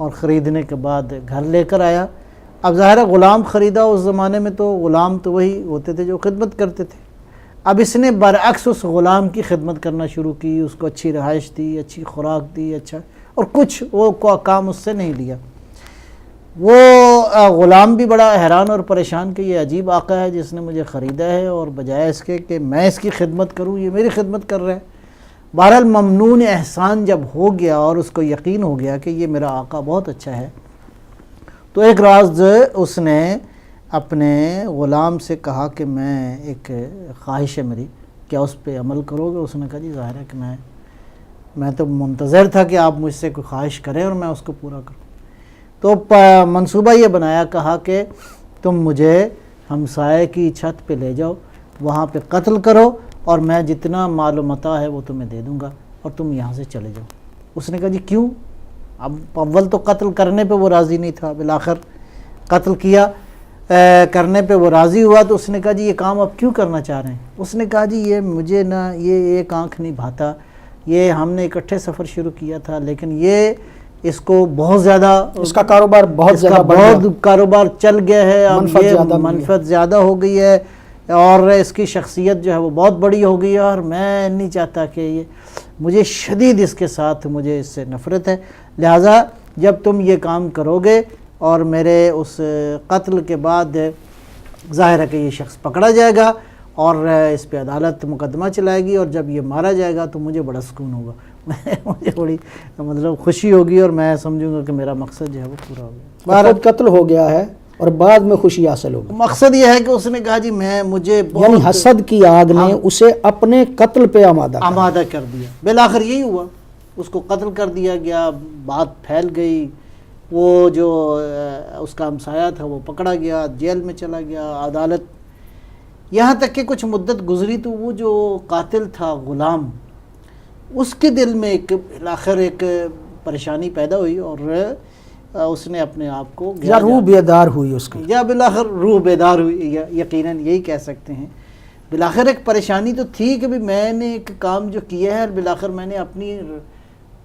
اور خریدنے کے بعد گھر لے کر آیا. اب ظاہر ہے غلام خریدا، اس زمانے میں تو غلام تو وہی ہوتے تھے جو خدمت کرتے تھے. اب اس نے برعکس اس غلام کی خدمت کرنا شروع کی، اس کو اچھی رہائش دی، اچھی خوراک دی، اچھا، اور کچھ وہ کام اس سے نہیں لیا. وہ غلام بھی بڑا حیران اور پریشان کہ یہ عجیب آقا ہے جس نے مجھے خریدا ہے، اور بجائے اس کے کہ میں اس کی خدمت کروں یہ میری خدمت کر رہا ہے. بہرحال ممنون احسان جب ہو گیا اور اس کو یقین ہو گیا کہ یہ میرا آقا بہت اچھا ہے، تو ایک راز اس نے اپنے غلام سے کہا کہ میں ایک خواہش ہے میری، کیا اس پہ عمل کرو گے؟ اس نے کہا جی ظاہر ہے کہ میں تو منتظر تھا کہ آپ مجھ سے کوئی خواہش کریں اور میں اس کو پورا کروں. تو منصوبہ یہ بنایا، کہا کہ تم مجھے ہمسائے کی چھت پہ لے جاؤ، وہاں پہ قتل کرو، اور میں جتنا مال و متاع ہے وہ تمہیں دے دوں گا اور تم یہاں سے چلے جاؤ. اس نے کہا جی کیوں؟ اب اول تو قتل کرنے پہ وہ راضی نہیں تھا، بالآخر قتل کیا، کرنے پہ وہ راضی ہوا. تو اس نے کہا جی یہ کام آپ کیوں کرنا چاہ رہے ہیں؟ اس نے کہا جی یہ مجھے نہ یہ ایک آنکھ نہیں بھاتا، یہ ہم نے اکٹھے سفر شروع کیا تھا، لیکن یہ اس کو بہت زیادہ اس کا کاروبار بہت کاروبار چل گیا ہے، اب یہ منفعت زیادہ ہو گئی ہے، اور اس کی شخصیت جو ہے وہ بہت بڑی ہو گئی ہے، اور میں نہیں چاہتا کہ یہ مجھے شدید اس کے ساتھ مجھے اس سے نفرت ہے. لہٰذا جب تم یہ کام کرو گے اور میرے اس قتل کے بعد ظاہر ہے کہ یہ شخص پکڑا جائے گا اور اس پہ عدالت مقدمہ چلائے گی، اور جب یہ مارا جائے گا تو مجھے بڑا سکون ہوگا، مجھے بڑی مطلب خوشی ہوگی، اور میں سمجھوں گا کہ میرا مقصد جو ہے وہ پورا ہو گیا. خود قتل ہو گیا ہے اور بعد میں خوشی حاصل ہوگی. مقصد یہ ہے کہ اس نے کہا جی مجھے یعنی حسد کی آگ نے اسے اپنے قتل پہ آمادہ کر دیا. بالآخر یہی ہوا، اس کو قتل کر دیا گیا، بات پھیل گئی، وہ جو اس کا ہمسایہ تھا وہ پکڑا گیا، جیل میں چلا گیا، عدالت، یہاں تک کہ کچھ مدت گزری تو وہ جو قاتل تھا غلام، اس کے دل میں بالآخر ایک پریشانی پیدا ہوئی، اور اس نے اپنے آپ کو یا روح بیدار ہوئی اس کی، یا بالآخر روح بیدار ہوئی، یقیناً یہی کہہ سکتے ہیں. بالآخر ایک پریشانی تو تھی کہ میں نے ایک کام جو کیا ہے، اور بالآخر میں نے اپنی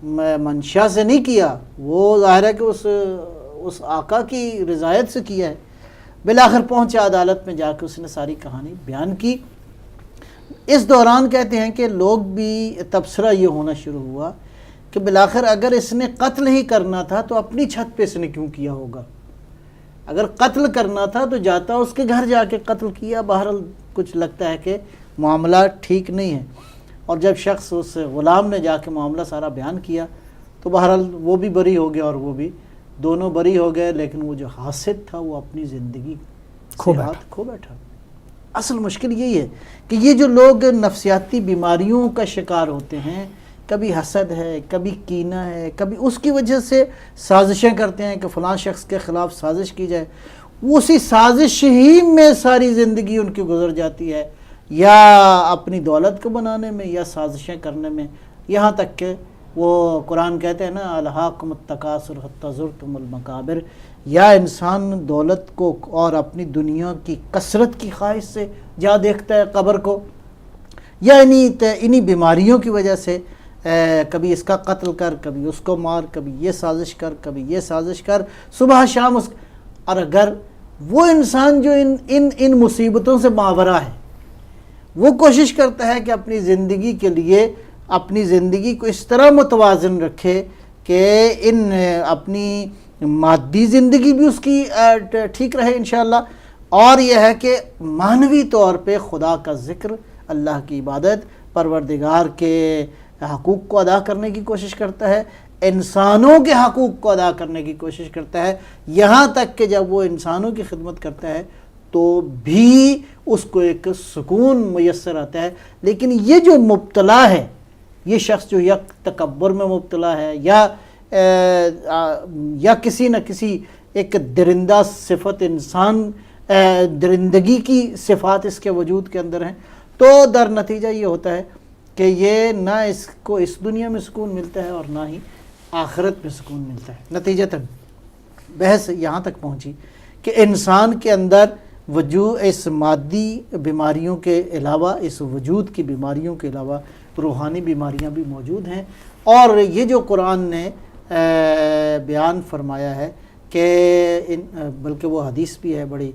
منشا سے نہیں کیا، وہ ظاہر ہے کہ اس آقا کی رضایت سے کیا ہے. بالآخر پہنچا عدالت میں، جا کے اس نے ساری کہانی بیان کی. اس دوران کہتے ہیں کہ لوگ بھی تبصرہ یہ ہونا شروع ہوا کہ بالآخر اگر اس نے قتل ہی کرنا تھا تو اپنی چھت پہ اس نے کیوں کیا ہوگا؟ اگر قتل کرنا تھا تو جاتا اس کے گھر جا کے قتل کیا. بہرحال کچھ لگتا ہے کہ معاملہ ٹھیک نہیں ہے، اور جب شخص اس غلام نے جا کے معاملہ سارا بیان کیا تو بہرحال وہ بھی بری ہو گیا اور وہ بھی، دونوں بری ہو گئے، لیکن وہ جو حاسد تھا وہ اپنی زندگی کھو بیٹھا. اصل مشکل یہی ہے کہ یہ جو لوگ نفسیاتی بیماریوں کا شکار ہوتے ہیں، کبھی حسد ہے، کبھی کینہ ہے، کبھی اس کی وجہ سے سازشیں کرتے ہیں کہ فلاں شخص کے خلاف سازش کی جائے، اسی سازش ہی میں ساری زندگی ان کی گزر جاتی ہے، یا اپنی دولت کو بنانے میں یا سازشیں کرنے میں. یہاں تک کہ وہ قرآن کہتے ہیں نا، الہاکم التکاثر حتی زرتم المقابر، یا انسان دولت کو اور اپنی دنیا کی کثرت کی خواہش سے جا دیکھتا ہے قبر کو، یا انہی بیماریوں کی وجہ سے کبھی اس کا قتل کر، کبھی اس کو مار، کبھی یہ سازش کر، کبھی یہ سازش کر، صبح شام اس. اور اگر وہ انسان جو ان مصیبتوں سے ماورا ہے، وہ کوشش کرتا ہے کہ اپنی زندگی کے لیے اپنی زندگی کو اس طرح متوازن رکھے کہ اپنی مادی زندگی بھی اس کی ٹھیک رہے انشاءاللہ، اور یہ ہے کہ معنوی طور پہ خدا کا ذکر، اللہ کی عبادت، پروردگار کے حقوق کو ادا کرنے کی کوشش کرتا ہے، انسانوں کے حقوق کو ادا کرنے کی کوشش کرتا ہے، یہاں تک کہ جب وہ انسانوں کی خدمت کرتا ہے تو بھی اس کو ایک سکون میسر آتا ہے. لیکن یہ جو مبتلا ہے، یہ شخص جو یک تکبر میں مبتلا ہے، یا کسی نہ کسی ایک درندہ صفت، انسان درندگی کی صفات اس کے وجود کے اندر ہیں، تو در نتیجہ یہ ہوتا ہے کہ یہ نہ اس کو اس دنیا میں سکون ملتا ہے اور نہ ہی آخرت میں سکون ملتا ہے. نتیجتاً بحث یہاں تک پہنچی کہ انسان کے اندر وجود اس مادی بیماریوں کے علاوہ، اس وجود کی بیماریوں کے علاوہ روحانی بیماریاں بھی موجود ہیں، اور یہ جو قرآن نے بیان فرمایا ہے کہ بلکہ وہ حدیث بھی ہے بڑی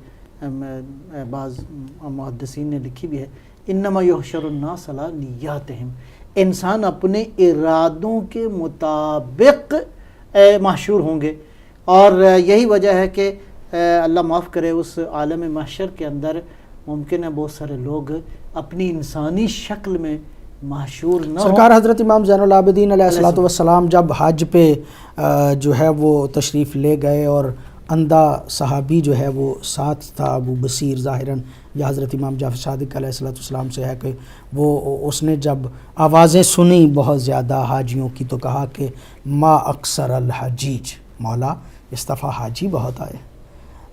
بعض محدثین نے لکھی بھی ہے، انما یحشر الناس علی نیاتہم، انسان اپنے ارادوں کے مطابق محشور ہوں گے، اور یہی وجہ ہے کہ اللہ معاف کرے اس عالم محشر کے اندر ممکن ہے بہت سارے لوگ اپنی انسانی شکل میں محشور نہ ہوں۔ سرکار حضرت امام زین العابدین علیہ الصلوۃ والسلام جب حج پہ جو ہے وہ تشریف لے گئے اور اندھا صحابی جو ہے وہ ساتھ تھا، ابو بصیر، ظاہراً یا حضرت امام جعفر صادق علیہ الصلوۃ والسلام سے ہے کہ اس نے جب آوازیں سنی بہت زیادہ حاجیوں کی تو کہا کہ ما اکثر الحجیج، مولا اس دفعہ حاجی بہت آئے۔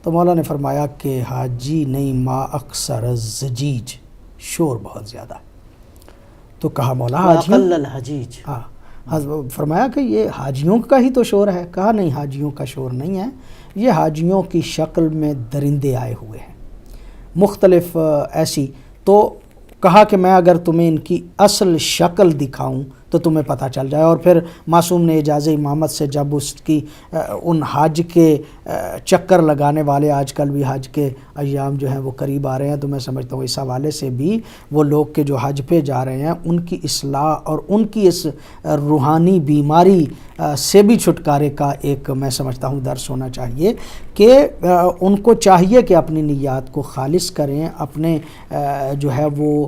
تو مولا نے فرمایا کہ حاجی نہیں، ما اکثر الزجیج، شور بہت زیادہ۔ تو کہا مولا حاجی، وَأَقَلَّ الْحَجِيجِ، ہاں فرمایا کہ یہ حاجیوں کا ہی تو شور ہے۔ کہا نہیں، حاجیوں کا شور نہیں ہے، یہ حاجیوں کی شکل میں درندے آئے ہوئے ہیں مختلف ایسی۔ تو کہا کہ میں اگر تمہیں ان کی اصل شکل دکھاؤں تو تمہیں پتہ چل جائے۔ اور پھر معصوم نے اجازہ امامت سے جب اس کی ان حج کے چکر لگانے والے، آج کل بھی حج کے ایام جو ہیں وہ قریب آ رہے ہیں، تو میں سمجھتا ہوں اس حوالے سے بھی وہ لوگ کہ جو حج پہ جا رہے ہیں ان کی اصلاح اور ان کی اس روحانی بیماری سے بھی چھٹکارے کا ایک میں سمجھتا ہوں درس ہونا چاہیے کہ ان کو چاہیے کہ اپنی نیات کو خالص کریں، اپنے جو ہے وہ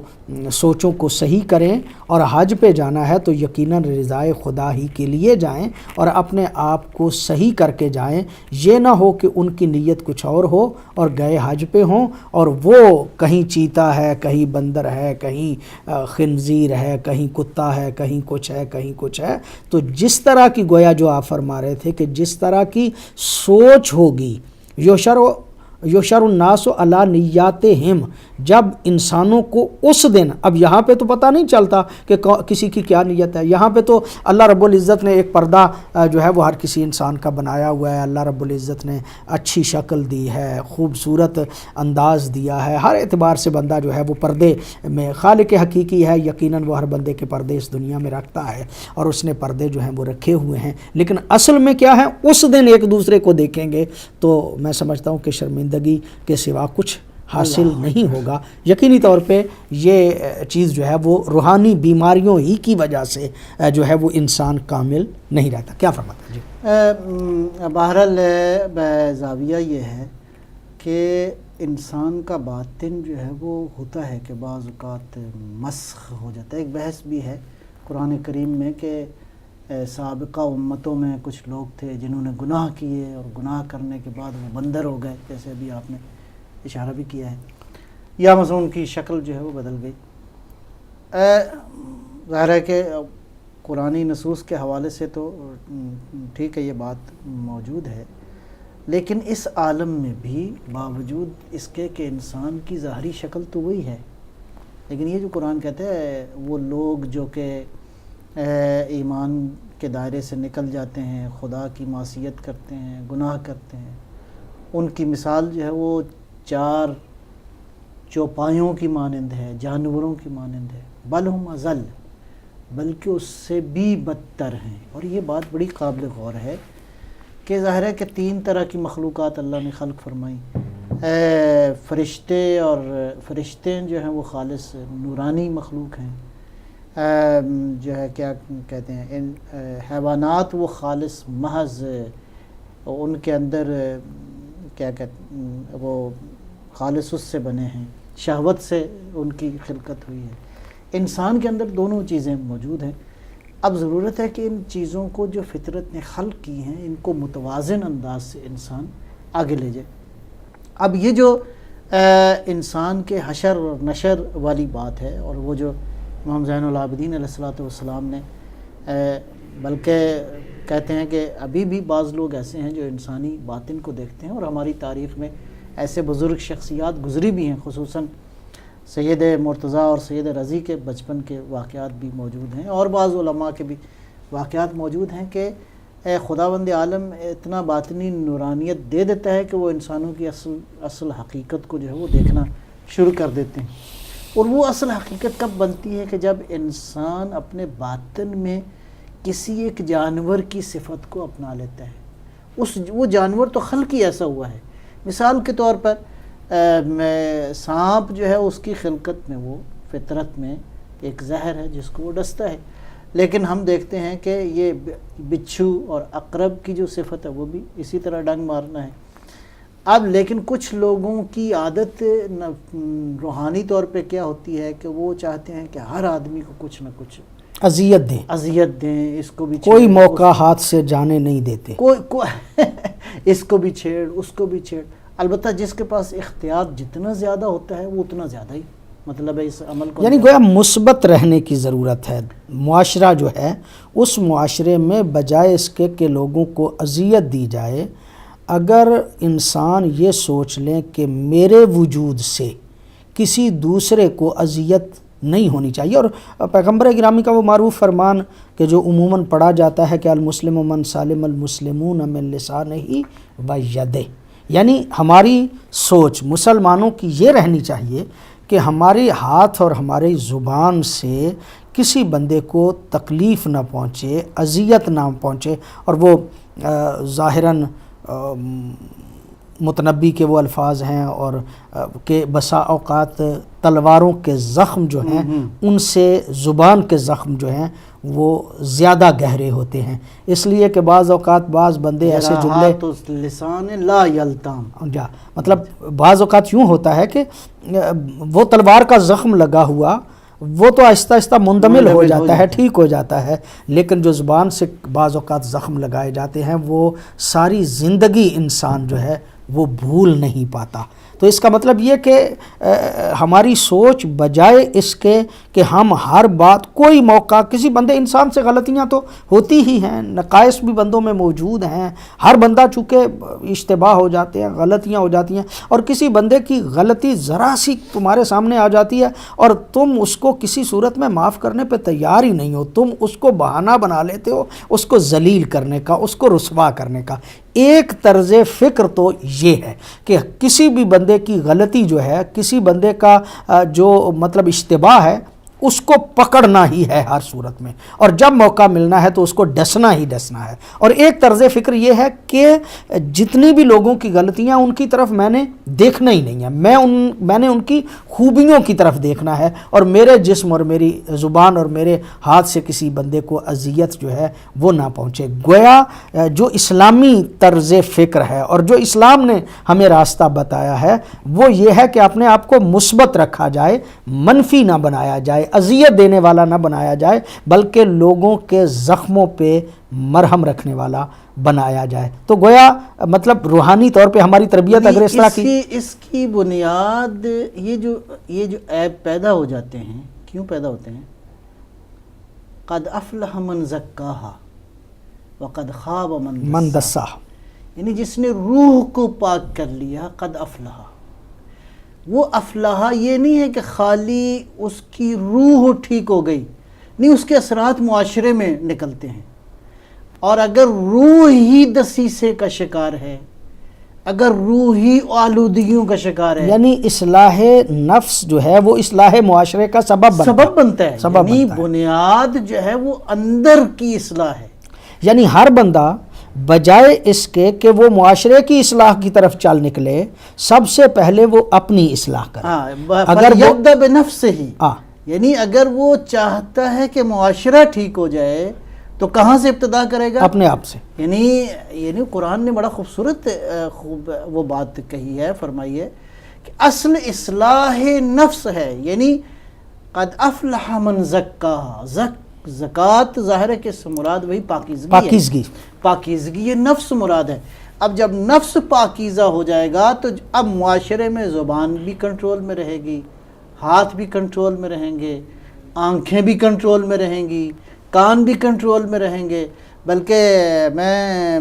سوچوں کو صحیح کریں، اور حج پہ جانا ہے تو یقیناً رضائے خدا ہی کے لیے جائیں اور اپنے آپ کو صحیح کر کے جائیں۔ یہ نہ ہو کہ ان کی نیت کچھ اور ہو اور گئے حج پہ ہوں اور وہ کہیں چیتا ہے، کہیں بندر ہے، کہیں خنزیر ہے، کہیں کتا ہے، کہیں کچھ ہے، کہیں کچھ ہے۔ تو جس طرح کی گویا جو آپ فرما رہے تھے کہ جس طرح کی سوچ ہوگی، یحشر الناس علی نیاتہم، جب انسانوں کو اس دن، اب یہاں پہ تو پتہ نہیں چلتا کہ کسی کی کیا نیت ہے، یہاں پہ تو اللہ رب العزت نے ایک پردہ جو ہے وہ ہر کسی انسان کا بنایا ہوا ہے، اللہ رب العزت نے اچھی شکل دی ہے، خوبصورت انداز دیا ہے، ہر اعتبار سے بندہ جو ہے وہ پردے میں، خالق حقیقی ہے، یقیناً وہ ہر بندے کے پردے اس دنیا میں رکھتا ہے اور اس نے پردے جو ہیں وہ رکھے ہوئے ہیں، لیکن اصل میں کیا ہے، اس دن ایک دوسرے کو دیکھیں گے تو میں سمجھتا ہوں کہ شرمندگی کے سوا کچھ حاصل نہیں ہوگا۔ یقینی طور پہ یہ چیز جو ہے وہ روحانی بیماریوں ہی کی وجہ سے جو ہے وہ انسان کامل نہیں رہتا۔ کیا فرماتا ہے جی؟ بہرحال زاویہ یہ ہے کہ انسان کا باطن جو ہے وہ ہوتا ہے کہ بعض اوقات مسخ ہو جاتا ہے۔ ایک بحث بھی ہے قرآن کریم میں کہ سابقہ امتوں میں کچھ لوگ تھے جنہوں نے گناہ کیے اور گناہ کرنے کے بعد وہ بندر ہو گئے، جیسے ابھی آپ نے اشارہ بھی کیا ہے، یا مثلا ان کی شکل جو ہے وہ بدل گئی۔ ظاہر ہے کہ قرآنی نصوص کے حوالے سے تو ٹھیک ہے یہ بات موجود ہے، لیکن اس عالم میں بھی باوجود اس کے کہ انسان کی ظاہری شکل تو وہی ہے، لیکن یہ جو قرآن کہتا ہے وہ لوگ جو کہ ایمان کے دائرے سے نکل جاتے ہیں، خدا کی معصیت کرتے ہیں، گناہ کرتے ہیں، ان کی مثال جو ہے وہ چار چوپایوں کی مانند ہے، جانوروں کی مانند ہے، بل ہم اضل، بلکہ اس سے بھی بدتر ہیں۔ اور یہ بات بڑی قابل غور ہے کہ ظاہر ہے کہ تین طرح کی مخلوقات اللہ نے خلق فرمائی، فرشتے، اور فرشتے جو ہیں وہ خالص نورانی مخلوق ہیں، جو ہے کیا کہتے ہیں حیوانات وہ خالص محض ان کے اندر کیا کہتے ہیں وہ خالص اس سے بنے ہیں، شہوت سے ان کی خلقت ہوئی ہے۔ انسان کے اندر دونوں چیزیں موجود ہیں۔ اب ضرورت ہے کہ ان چیزوں کو جو فطرت نے خلق کی ہیں ان کو متوازن انداز سے انسان آگے لے جائے۔ اب یہ جو انسان کے حشر اور نشر والی بات ہے، اور وہ جو امام زین العابدین علیہ الصلوۃ والسلام نے بلکہ کہتے ہیں کہ ابھی بھی بعض لوگ ایسے ہیں جو انسانی باطن کو دیکھتے ہیں، اور ہماری تاریخ میں ایسے بزرگ شخصیات گزری بھی ہیں، خصوصاً سید مرتضیٰ اور سید رضی کے بچپن کے واقعات بھی موجود ہیں، اور بعض علماء کے بھی واقعات موجود ہیں کہ خداوند عالم اتنا باطنی نورانیت دے دیتا ہے کہ وہ انسانوں کی اصل حقیقت کو جو ہے وہ دیکھنا شروع کر دیتے ہیں۔ اور وہ اصل حقیقت کب بنتی ہے کہ جب انسان اپنے باطن میں کسی ایک جانور کی صفت کو اپنا لیتا ہے، وہ جانور تو خلقی ایسا ہوا ہے. مثال کے طور پر سانپ جو ہے اس کی خلقت میں، وہ فطرت میں ایک زہر ہے جس کو وہ ڈستا ہے، لیکن ہم دیکھتے ہیں کہ یہ بچھو اور عقرب کی جو صفت ہے وہ بھی اسی طرح ڈنگ مارنا ہے. اب لیکن کچھ لوگوں کی عادت روحانی طور پہ کیا ہوتی ہے کہ وہ چاہتے ہیں کہ ہر آدمی کو کچھ نہ کچھ اذیت دیں، اس کو بھی کوئی موقع ہاتھ سے جانے نہیں دیتے، اس کو بھی چھیڑ، اس کو بھی چھیڑ. البتہ جس کے پاس اختیار جتنا زیادہ ہوتا ہے وہ اتنا زیادہ ہی مطلب ہے اس عمل کو، یعنی گویا مثبت رہنے کی ضرورت ہے. معاشرہ جو ہے اس معاشرے میں بجائے اس کے کہ لوگوں کو اذیت دی جائے، اگر انسان یہ سوچ لیں کہ میرے وجود سے کسی دوسرے کو اذیت نہیں ہونی چاہیے. اور پیغمبر گرامی کا وہ معروف فرمان کہ جو عموماً پڑھا جاتا ہے کہ المسلم من سالم المسلمون من لسانہ و یدہ، یعنی ہماری سوچ مسلمانوں کی یہ رہنی چاہیے کہ ہمارے ہاتھ اور ہماری زبان سے کسی بندے کو تکلیف نہ پہنچے، اذیت نہ پہنچے. اور وہ ظاہراً متنبی کے وہ الفاظ ہیں اور کہ بسا اوقات تلواروں کے زخم جو ہیں ان سے زبان کے زخم جو ہیں وہ زیادہ گہرے ہوتے ہیں. اس لیے کہ بعض اوقات بعض بندے ایسے جملے تو لسان لا یلتام، مطلب بعض اوقات یوں ہوتا ہے کہ وہ تلوار کا زخم لگا ہوا وہ تو آہستہ آہستہ مندمل ہو جاتا ہے، ٹھیک ہو جاتا ہے، لیکن جو زبان سے بعض اوقات زخم لگائے جاتے ہیں وہ ساری زندگی انسان جو ہے وہ بھول نہیں پاتا. تو اس کا مطلب یہ کہ ہماری سوچ بجائے اس کے کہ ہم ہر بات کوئی موقع کسی بندے انسان سے غلطیاں تو ہوتی ہی ہیں، نقائص بھی بندوں میں موجود ہیں، ہر بندہ چونکہ اشتباہ ہو جاتے ہیں، غلطیاں ہو جاتی ہیں، اور کسی بندے کی غلطی ذرا سی تمہارے سامنے آ جاتی ہے اور تم اس کو کسی صورت میں معاف کرنے پہ تیار ہی نہیں ہو، تم اس کو بہانہ بنا لیتے ہو اس کو ذلیل کرنے کا، اس کو رسوا کرنے کا. ایک طرز فکر تو یہ ہے کہ کسی بھی بندے کی غلطی جو ہے، کسی بندے کا جو مطلب اشتباہ ہے اس کو پکڑنا ہی ہے ہر صورت میں، اور جب موقع ملنا ہے تو اس کو ڈسنا ہی ڈسنا ہے. اور ایک طرز فکر یہ ہے کہ جتنی بھی لوگوں کی غلطیاں ان کی طرف میں نے دیکھنا ہی نہیں ہے، میں نے ان کی خوبیوں کی طرف دیکھنا ہے، اور میرے جسم اور میری زبان اور میرے ہاتھ سے کسی بندے کو اذیت جو ہے وہ نہ پہنچے. گویا جو اسلامی طرز فکر ہے اور جو اسلام نے ہمیں راستہ بتایا ہے وہ یہ ہے کہ اپنے آپ کو مثبت رکھا جائے، منفی نہ بنایا جائے، اذیت دینے والا نہ بنایا جائے، بلکہ لوگوں کے زخموں پہ مرہم رکھنے والا بنایا جائے. تو گویا مطلب روحانی طور پہ ہماری تربیت اگر اس طرح کی اس کی بنیاد یہ جو عیب پیدا ہو جاتے ہیں، کیوں پیدا ہوتے ہیں؟ قد افلح من زکاہا وقد خاب من دساہا، یعنی جس نے روح کو پاک کر لیا قد افلح. وہ افلاح یہ نہیں ہے کہ خالی اس کی روح ٹھیک ہو گئی، نہیں، اس کے اثرات معاشرے میں نکلتے ہیں. اور اگر روح ہی دسیسے کا شکار ہے، اگر روح ہی آلودگیوں کا شکار ہے، یعنی اصلاح نفس جو ہے وہ اصلاح معاشرے کا سبب بنتا ہے. یعنی بنیاد جو ہے وہ اندر کی اصلاح ہے. یعنی ہر بندہ بجائے اس کے کہ وہ معاشرے کی اصلاح کی طرف چل نکلے، سب سے پہلے وہ اپنی اصلاح کرے. اگر یبدأ بنفسہ ہی، یعنی اگر وہ چاہتا ہے کہ معاشرہ ٹھیک ہو جائے تو کہاں سے ابتدا کرے گا؟ اپنے آپ سے. یعنی قرآن نے بڑا خوبصورت وہ بات کہی ہے، فرمائی ہے کہ اصل اصلاح نفس ہے. یعنی قد افلح من زکاہا، زکوٰۃ ظاہر ہے کہ اس سے مراد وہی پاکیزگی یہ نفس مراد ہے. اب جب نفس پاکیزہ ہو جائے گا تو اب معاشرے میں زبان بھی کنٹرول میں رہے گی، ہاتھ بھی کنٹرول میں رہیں گے، آنکھیں بھی کنٹرول میں رہیں گی، کان بھی کنٹرول میں رہیں گے. بلکہ میں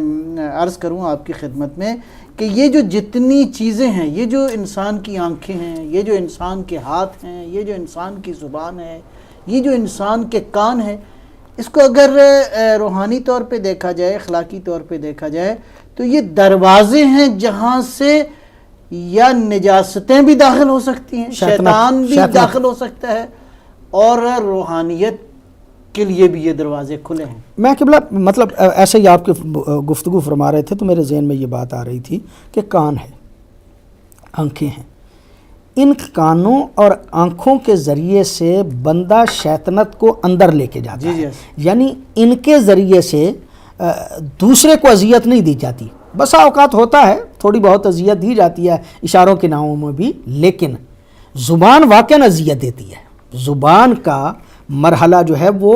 عرض کروں آپ کی خدمت میں کہ یہ جو جتنی چیزیں ہیں، یہ جو انسان کی آنکھیں ہیں، یہ جو انسان کے ہاتھ ہیں، یہ جو انسان کی زبان ہے، یہ جو انسان کے کان ہے، اس کو اگر روحانی طور پہ دیکھا جائے، اخلاقی طور پہ دیکھا جائے تو یہ دروازے ہیں جہاں سے یا نجاستیں بھی داخل ہو سکتی ہیں، شیطان بھی داخل ہو سکتا ہے، اور روحانیت کے لیے بھی یہ دروازے کھلے ہیں. میں قبلہ مطلب ایسے ہی آپ کے گفتگو فرما رہے تھے تو میرے ذہن میں یہ بات آ رہی تھی کہ کان ہے، آنکھیں ہیں، ان کانوں اور آنکھوں کے ذریعے سے بندہ شیطنت کو اندر لے کے جاتا ہے. یعنی ان کے ذریعے سے دوسرے کو اذیت نہیں دی جاتی. بسا اوقات ہوتا ہے تھوڑی بہت اذیت دی جاتی ہے اشاروں کے ناموں میں بھی، لیکن زبان واقعاً اذیت دیتی ہے. زبان کا مرحلہ جو ہے وہ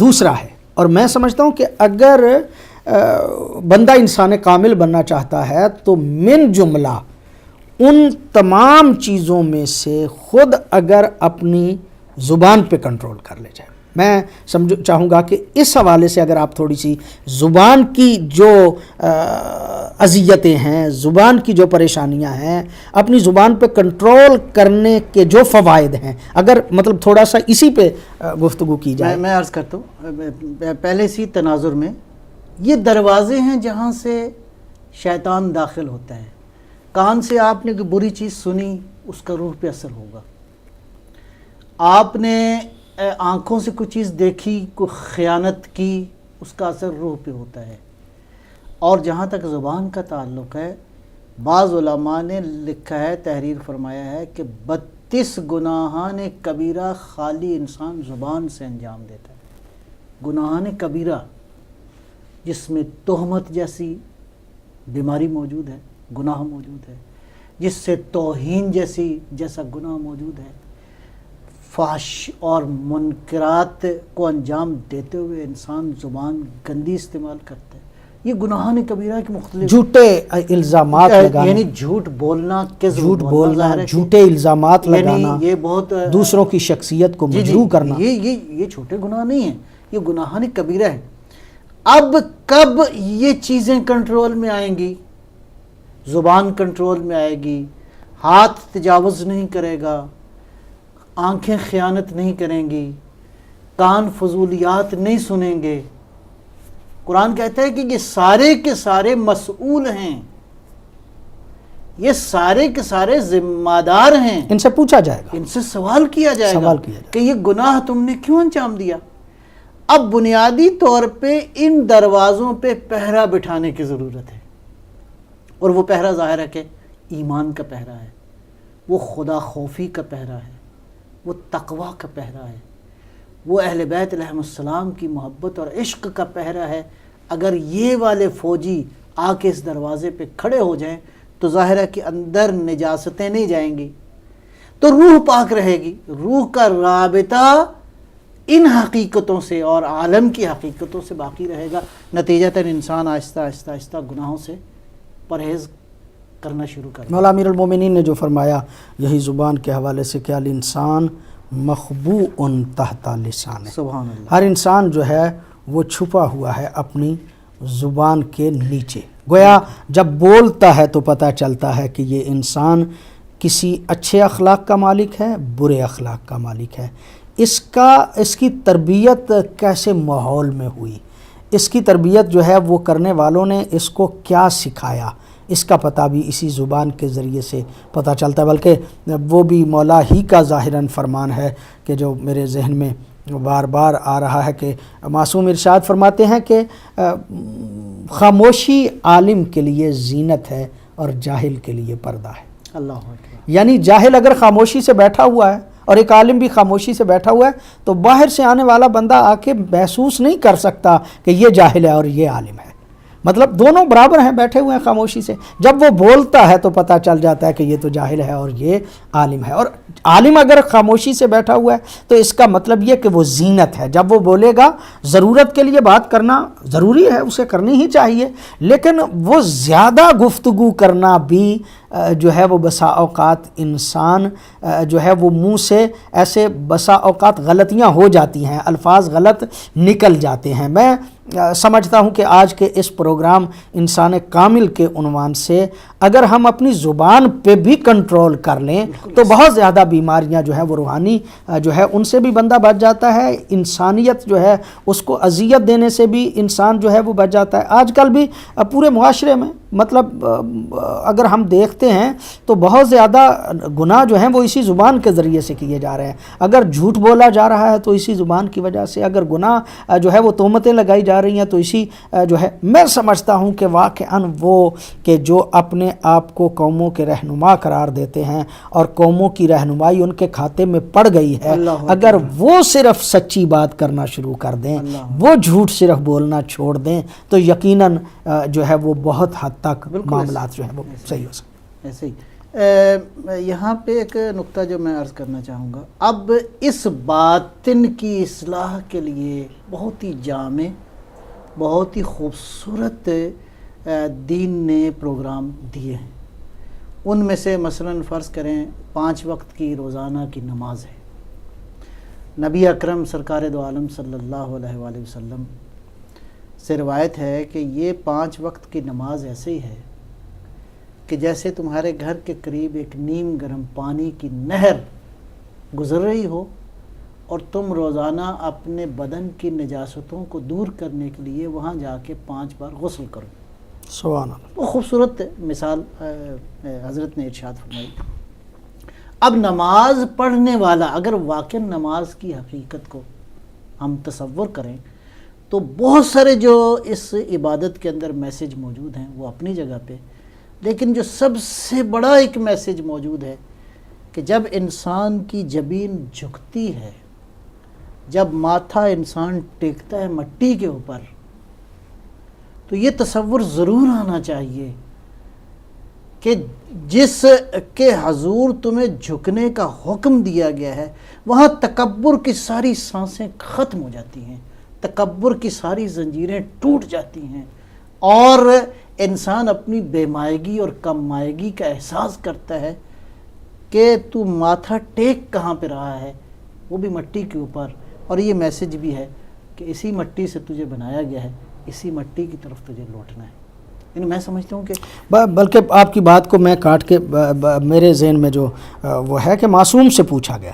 دوسرا ہے. اور میں سمجھتا ہوں کہ اگر بندہ انسان کامل بننا چاہتا ہے تو من جملہ ان تمام چیزوں میں سے خود اگر اپنی زبان پہ کنٹرول کر لے جائے. میں چاہوں گا کہ اس حوالے سے اگر آپ تھوڑی سی زبان کی جو اذیتیں ہیں، زبان کی جو پریشانیاں ہیں، اپنی زبان پہ کنٹرول کرنے کے جو فوائد ہیں، اگر مطلب تھوڑا سا اسی پہ گفتگو کی جائے. میں عرض کرتا ہوں پہلے سی تناظر میں، یہ دروازے ہیں جہاں سے شیطان داخل ہوتا ہے. کان سے آپ نے کوئی بری چیز سنی، اس کا روح پہ اثر ہوگا. آپ نے آنکھوں سے کوئی چیز دیکھی، کوئی خیانت کی، اس کا اثر روح پہ ہوتا ہے. اور جہاں تک زبان کا تعلق ہے، بعض علماء نے لکھا ہے، تحریر فرمایا ہے کہ 32 گناہان کبیرہ خالی انسان زبان سے انجام دیتا ہے. گناہان کبیرہ جس میں تہمت جیسی بیماری موجود ہے، گناہ موجود ہے، جس سے توہین جیسا گناہ موجود ہے، فحش اور منکرات کو انجام دیتے ہوئے انسان زبان گندی استعمال کرتا ہے. یہ گناہان کبیرہ کے مختلف جھوٹے الزامات لگانا، یعنی جھوٹ بولنا، جھوٹ بولنا، جھوٹے الزامات لگانا، یہ بہت دوسروں کی شخصیت کو مجروح کرنا، یہ چھوٹے گناہ نہیں ہیں، یہ گناہان کبیرہ ہیں. اب کب یہ چیزیں کنٹرول میں آئیں گی؟ زبان کنٹرول میں آئے گی، ہاتھ تجاوز نہیں کرے گا، آنکھیں خیانت نہیں کریں گی، کان فضولیات نہیں سنیں گے. قرآن کہتا ہے کہ یہ سارے کے سارے مسئول ہیں، یہ سارے کے سارے ذمہ دار ہیں. ان سے پوچھا جائے گا، ان سے سوال کیا جائے گا کہ یہ گناہ تم نے کیوں انجام دیا. اب بنیادی طور پہ ان دروازوں پہ پہرا بٹھانے کی ضرورت ہے. اور وہ پہرا ظاہر ہے کہ ایمان کا پہرا ہے، وہ خدا خوفی کا پہرا ہے، وہ تقوی کا پہرا ہے، وہ اہل بیت علیہ السلام کی محبت اور عشق کا پہرا ہے. اگر یہ والے فوجی آ کے اس دروازے پہ کھڑے ہو جائیں تو ظاہر ہے کہ اندر نجاستیں نہیں جائیں گی، تو روح پاک رہے گی. روح کا رابطہ ان حقیقتوں سے اور عالم کی حقیقتوں سے باقی رہے گا. نتیجتاً انسان آہستہ آہستہ آہستہ گناہوں سے پرہیز کرنا شروع کر. مولا امیر المومنین نے جو فرمایا یہی زبان کے حوالے سے کہ الانسان مخبوء تحت لسان، سبحان اللہ، ہر انسان جو ہے وہ چھپا ہوا ہے اپنی زبان کے نیچے. گویا جب بولتا ہے تو پتہ چلتا ہے کہ یہ انسان کسی اچھے اخلاق کا مالک ہے، برے اخلاق کا مالک ہے. اس کی تربیت کیسے ماحول میں ہوئی، اس کی تربیت جو ہے وہ کرنے والوں نے اس کو کیا سکھایا، اس کا پتہ بھی اسی زبان کے ذریعے سے پتہ چلتا ہے. بلکہ وہ بھی مولا ہی کا ظاہراً فرمان ہے کہ جو میرے ذہن میں بار بار آ رہا ہے کہ معصوم ارشاد فرماتے ہیں کہ خاموشی عالم کے لیے زینت ہے اور جاہل کے لیے پردہ ہے. اللہ اکبر. یعنی جاہل اگر خاموشی سے بیٹھا ہوا ہے اور ایک عالم بھی خاموشی سے بیٹھا ہوا ہے تو باہر سے آنے والا بندہ آ کے محسوس نہیں کر سکتا کہ یہ جاہل ہے اور یہ عالم ہے. مطلب دونوں برابر ہیں، بیٹھے ہوئے ہیں خاموشی سے. جب وہ بولتا ہے تو پتہ چل جاتا ہے کہ یہ تو جاہل ہے اور یہ عالم ہے. اور عالم اگر خاموشی سے بیٹھا ہوا ہے تو اس کا مطلب یہ کہ وہ زینت ہے. جب وہ بولے گا، ضرورت کے لیے بات کرنا ضروری ہے، اسے کرنی ہی چاہیے، لیکن وہ زیادہ گفتگو کرنا بھی جو ہے وہ بسا اوقات انسان جو ہے وہ منہ سے ایسے بسا اوقات غلطیاں ہو جاتی ہیں، الفاظ غلط نکل جاتے ہیں. میں سمجھتا ہوں کہ آج کے اس پروگرام انسان کامل کے عنوان سے اگر ہم اپنی زبان پہ بھی کنٹرول کر لیں تو بہت زیادہ بیماریاں جو ہے وہ روحانی جو ہے ان سے بھی بندہ بچ جاتا ہے. انسانیت جو ہے اس کو اذیت دینے سے بھی انسان جو ہے وہ بچ جاتا ہے. آج کل بھی پورے معاشرے میں مطلب اگر ہم دیکھتے ہیں تو بہت زیادہ گناہ جو ہیں وہ اسی زبان کے ذریعے سے کیے جا رہے ہیں. اگر جھوٹ بولا جا رہا ہے تو اسی زبان کی وجہ سے, اگر گناہ جو ہے وہ تہمتیں لگائی جا رہی ہیں تو اسی جو ہے. میں سمجھتا ہوں کہ واقعاً وہ کہ جو اپنے آپ کو قوموں کے رہنما قرار دیتے ہیں اور قوموں کی رہنمائی ان کے کھاتے میں پڑ گئی ہے, اگر وہ صرف سچی بات کرنا شروع کر دیں, وہ جھوٹ صرف بولنا چھوڑ دیں, تو یقیناً جو ہے وہ بہت حد تک معاملات جو ہیں وہ صحیح ہو سکتے. ایسے ہی یہاں پہ ایک نقطہ جو میں عرض کرنا چاہوں گا, اب اس باطن کی اصلاح کے لیے بہت ہی جامع, بہت ہی خوبصورت دین نے پروگرام دیے ہیں. ان میں سے مثلاً فرض کریں 5 وقت کی روزانہ کی نماز ہے. نبی اکرم سرکار دو عالم صلی اللہ علیہ وآلہ وسلم سے روایت ہے کہ یہ 5 وقت کی نماز ایسے ہی ہے کہ جیسے تمہارے گھر کے قریب ایک نیم گرم پانی کی نہر گزر رہی ہو اور تم روزانہ اپنے بدن کی نجاستوں کو دور کرنے کے لیے وہاں جا کے 5 بار غسل کرو. سبحان اللہ. وہ خوبصورت مثال حضرت نے ارشاد فرمائی. اب نماز پڑھنے والا اگر واقع نماز کی حقیقت کو ہم تصور کریں تو بہت سارے جو اس عبادت کے اندر میسج موجود ہیں وہ اپنی جگہ پہ, لیکن جو سب سے بڑا ایک میسج موجود ہے کہ جب انسان کی جبین جھکتی ہے, جب ماتھا انسان ٹیکتا ہے مٹی کے اوپر, تو یہ تصور ضرور آنا چاہیے کہ جس کے حضور تمہیں جھکنے کا حکم دیا گیا ہے وہاں تکبر کی ساری سانسیں ختم ہو جاتی ہیں, تکبر کی ساری زنجیریں ٹوٹ جاتی ہیں, اور انسان اپنی بے مائگی اور کم مائگی کا احساس کرتا ہے کہ تو ماتھا ٹیک کہاں پہ رہا ہے, وہ بھی مٹی کے اوپر. اور یہ میسج بھی ہے کہ اسی مٹی سے تجھے بنایا گیا ہے, اسی مٹی کی طرف تجھے لوٹنا ہے. یعنی میں سمجھتا ہوں کہ بلکہ آپ کی بات کو میں کاٹ کے میرے ذہن میں جو وہ ہے کہ معصوم سے پوچھا گیا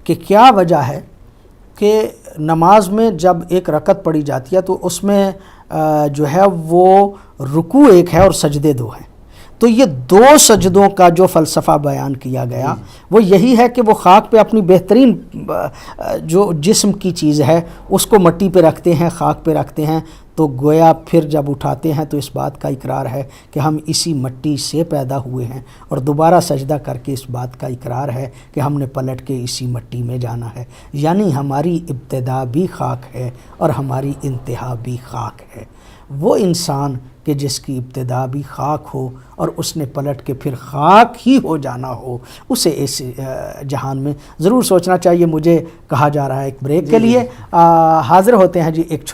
کہ کیا وجہ ہے کہ نماز میں جب ایک رکعت پڑھی جاتی ہے تو اس میں جو ہے وہ رکوع ایک ہے اور سجدے 2 ہیں, تو یہ 2 سجدوں کا جو فلسفہ بیان کیا گیا وہ یہی ہے کہ وہ خاک پہ اپنی بہترین جو جسم کی چیز ہے اس کو مٹی پہ رکھتے ہیں, خاک پہ رکھتے ہیں, تو گویا پھر جب اٹھاتے ہیں تو اس بات کا اقرار ہے کہ ہم اسی مٹی سے پیدا ہوئے ہیں, اور دوبارہ سجدہ کر کے اس بات کا اقرار ہے کہ ہم نے پلٹ کے اسی مٹی میں جانا ہے. یعنی ہماری ابتدا بھی خاک ہے اور ہماری انتہا بھی خاک ہے. وہ انسان کہ جس کی ابتدا بھی خاک ہو اور اس نے پلٹ کے پھر خاک ہی ہو جانا ہو, اسے اس جہان میں ضرور سوچنا چاہیے. مجھے کہا جا رہا ہے ایک بریک کے لیے, حاضر ہوتے ہیں جی ایک